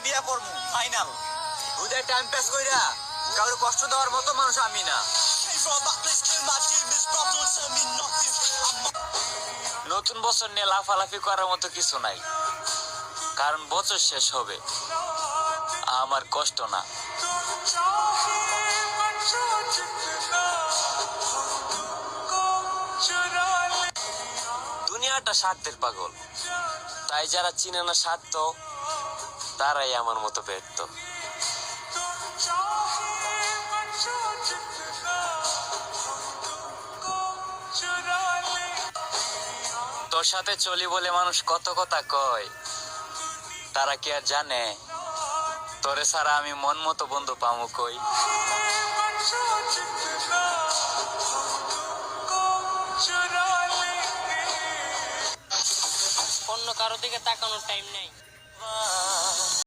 বিয়া করবো ফাইনাল। ওদের টাইম পাস কইরা কারো কষ্ট দেওয়ার মতো মানুষ আমি না। নতুন বছর নিয়ে লাফালাফি করার মতো কিছু নাই, কারণ বছর শেষ হবে, আমার কষ্ট না। দুনিয়াটা স্বার্থের পাগল, তাই যারা চিনে না স্বার্থ তারাই আমার মতো ব্যর্থ। তোর সাথে চলি বলে মানুষ কত কথা কয়, তারা কি আর জানে তোরে ছাড়া আমি মন মতো বন্ধু পামু কই। অন্য কারো দিকে তাকানোর টাইম নেই।